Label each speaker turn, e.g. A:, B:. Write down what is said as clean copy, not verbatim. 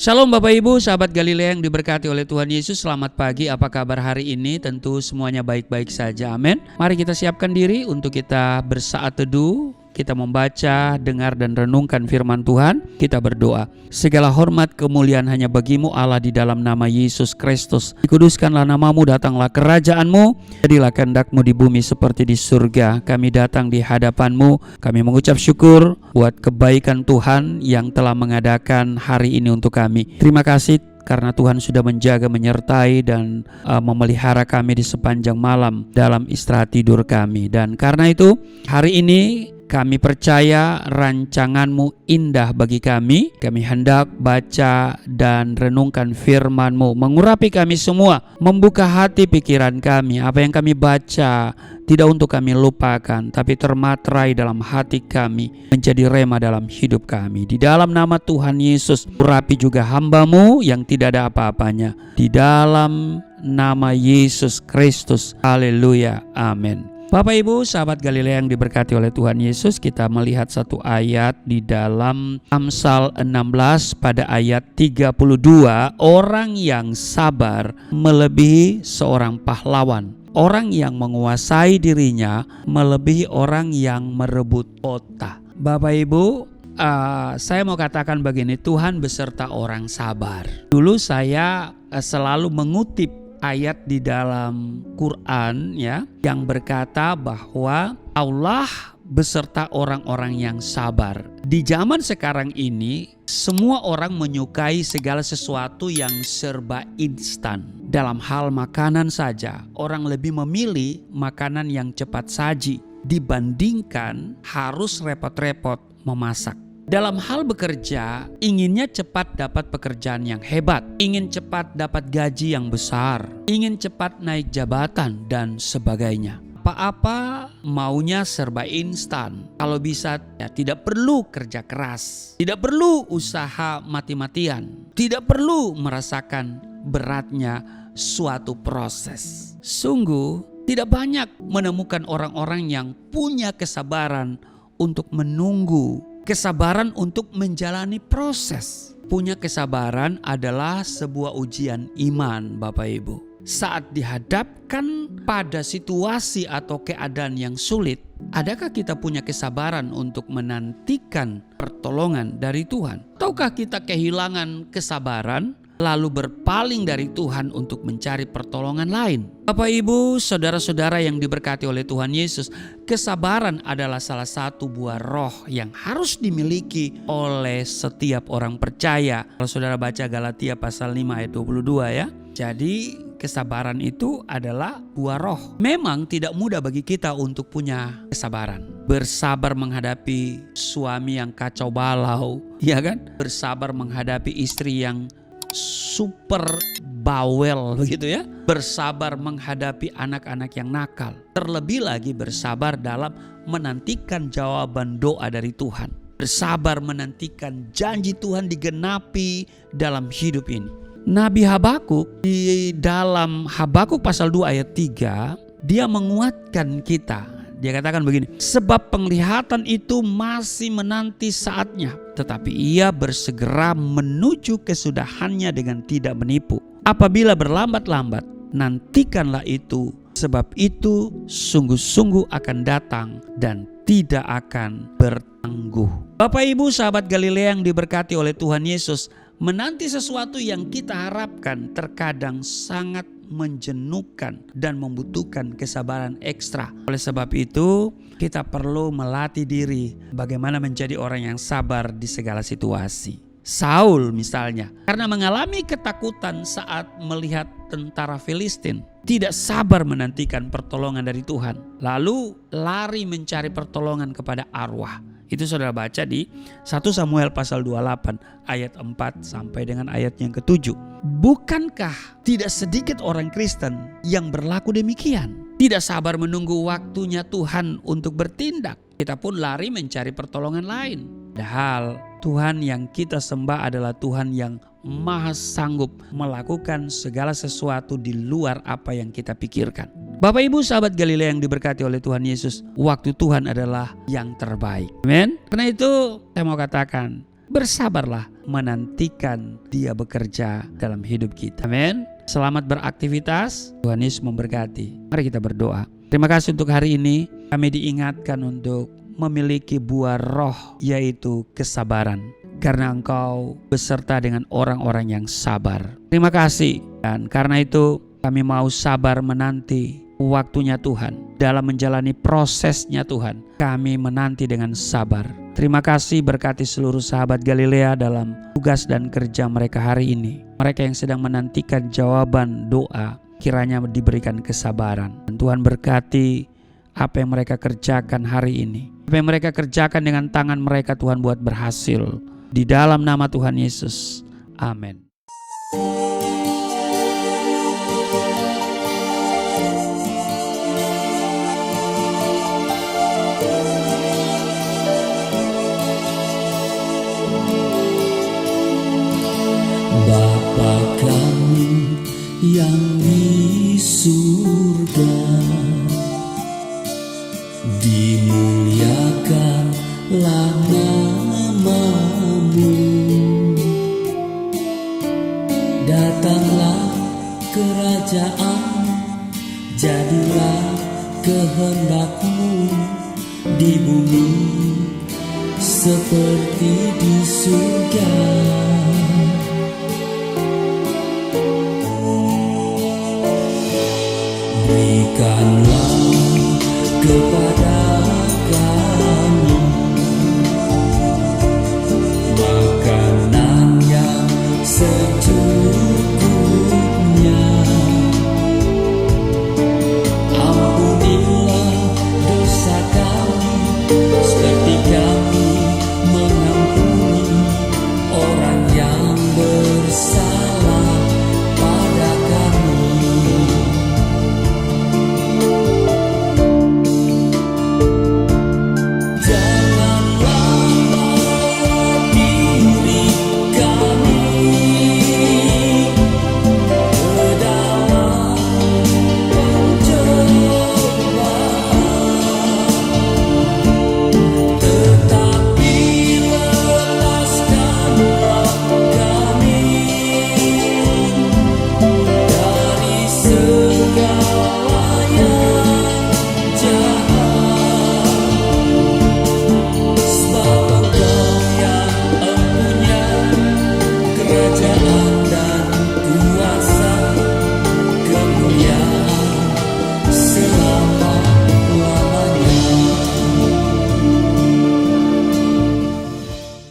A: Shalom Bapak Ibu, sahabat Galilea yang diberkati oleh Tuhan Yesus. Selamat pagi, apa kabar hari ini? Tentu semuanya baik-baik saja, amin. Mari kita siapkan diri untuk kita bersaat teduh. Kita membaca, dengar dan renungkan firman Tuhan. Kita berdoa. Segala hormat kemuliaan hanya bagimu Allah di dalam nama Yesus Kristus. Dikuduskanlah namamu, datanglah kerajaanmu. Jadilah kehendakmu di bumi seperti di surga. Kami datang di hadapanmu. Kami mengucap syukur buat kebaikan Tuhan yang telah mengadakan hari ini untuk kami. Terima kasih karena Tuhan sudah menjaga, menyertai dan memelihara kami di sepanjang malam dalam istirahat tidur kami. Dan karena itu hari ini kami percaya rancanganmu indah bagi kami. Kami hendak baca dan renungkan firman-Mu, mengurapi kami semua, membuka hati pikiran kami. Apa yang kami baca tidak untuk kami lupakan, tapi termaterai dalam hati kami, menjadi rema dalam hidup kami. Di dalam nama Tuhan Yesus, urapi juga hamba-Mu yang tidak ada apa-apanya. Di dalam nama Yesus Kristus, haleluya, amin. Bapak Ibu, sahabat Galilea yang diberkati oleh Tuhan Yesus, kita melihat satu ayat di dalam Amsal 16 pada ayat 32. Orang yang sabar melebihi seorang pahlawan. Orang yang menguasai dirinya melebihi orang yang merebut kota. Bapak Ibu, saya mau katakan begini, Tuhan beserta orang sabar. Dulu saya selalu mengutip ayat di dalam Quran yang berkata bahwa Allah beserta orang-orang yang sabar. Di zaman sekarang ini semua orang menyukai segala sesuatu yang serba instan. Dalam hal makanan saja, orang lebih memilih makanan yang cepat saji dibandingkan harus repot-repot memasak. Dalam hal bekerja, inginnya cepat dapat pekerjaan yang hebat, ingin cepat dapat gaji yang besar, ingin cepat naik jabatan dan sebagainya. Apa-apa maunya serba instan. Kalau bisa ya tidak perlu kerja keras, tidak perlu usaha mati-matian, tidak perlu merasakan beratnya suatu proses. Sungguh tidak banyak menemukan orang-orang yang punya kesabaran untuk menunggu, kesabaran untuk menjalani proses. Punya kesabaran adalah sebuah ujian iman, Bapak Ibu. Saat dihadapkan pada situasi atau keadaan yang sulit, adakah kita punya kesabaran untuk menantikan pertolongan dari Tuhan? Ataukah kita kehilangan kesabaran lalu berpaling dari Tuhan untuk mencari pertolongan lain? Bapak Ibu, saudara-saudara yang diberkati oleh Tuhan Yesus, kesabaran adalah salah satu buah roh yang harus dimiliki oleh setiap orang percaya. Kalau saudara baca Galatia pasal 5 ayat 22 ya. Jadi kesabaran itu adalah buah roh. Memang tidak mudah bagi kita untuk punya kesabaran. Bersabar menghadapi suami yang kacau balau, ya kan? Bersabar menghadapi istri yang super bawel begitu ya. Bersabar menghadapi anak-anak yang nakal. Terlebih lagi bersabar dalam menantikan jawaban doa dari Tuhan. Bersabar menantikan janji Tuhan digenapi dalam hidup ini. Nabi Habakuk di dalam Habakuk pasal 2 ayat 3, dia menguatkan kita. Dia katakan begini, sebab penglihatan itu masih menanti saatnya, tetapi ia bersegera menuju kesudahannya dengan tidak menipu. Apabila berlambat-lambat, nantikanlah itu, sebab itu sungguh-sungguh akan datang dan tidak akan bertangguh. Bapak Ibu sahabat Galilea yang diberkati oleh Tuhan Yesus, menanti sesuatu yang kita harapkan terkadang sangat menjenuhkan dan membutuhkan kesabaran ekstra. Oleh sebab itu, kita perlu melatih diri bagaimana menjadi orang yang sabar di segala situasi. Saul misalnya, karena mengalami ketakutan saat melihat tentara Filistin, tidak sabar menantikan pertolongan dari Tuhan, lalu lari mencari pertolongan kepada arwah. Itu saudara baca di 1 Samuel pasal 28 ayat 4 sampai dengan ayat yang ke-7. Bukankah tidak sedikit orang Kristen yang berlaku demikian? Tidak sabar menunggu waktunya Tuhan untuk bertindak. Kita pun lari mencari pertolongan lain. Padahal Tuhan yang kita sembah adalah Tuhan yang maha sanggup melakukan segala sesuatu di luar apa yang kita pikirkan. Bapak Ibu sahabat Galilea yang diberkati oleh Tuhan Yesus, waktu Tuhan adalah yang terbaik. Amin. Karena itu saya mau katakan, bersabarlah menantikan Dia bekerja dalam hidup kita. Amin. Selamat beraktivitas. Tuhan Yesus memberkati. Mari kita berdoa. Terima kasih untuk hari ini. Kami diingatkan untuk memiliki buah roh, yaitu kesabaran. Karena Engkau beserta dengan orang-orang yang sabar. Terima kasih. Dan karena itu kami mau sabar menanti waktunya Tuhan. Dalam menjalani prosesnya Tuhan, kami menanti dengan sabar. Terima kasih, berkati seluruh sahabat Galilea dalam tugas dan kerja mereka hari ini. Mereka yang sedang menantikan jawaban doa, kiranya diberikan kesabaran. Dan Tuhan berkati apa yang mereka kerjakan hari ini. Apa yang mereka kerjakan dengan tangan mereka, Tuhan buat berhasil. Di dalam nama Tuhan Yesus. Amin.
B: Bapa kami yang di surga, dimuliakanlah nama-Mu. Datanglah kerajaan, jadilah kehendak-Mu di bumi seperti di surga. Berikanlah kepada kami makanan yang secukupnya. Ampunilah dosa kami seperti kami mengampuni orang yang bersalah pada kami. Kerajaan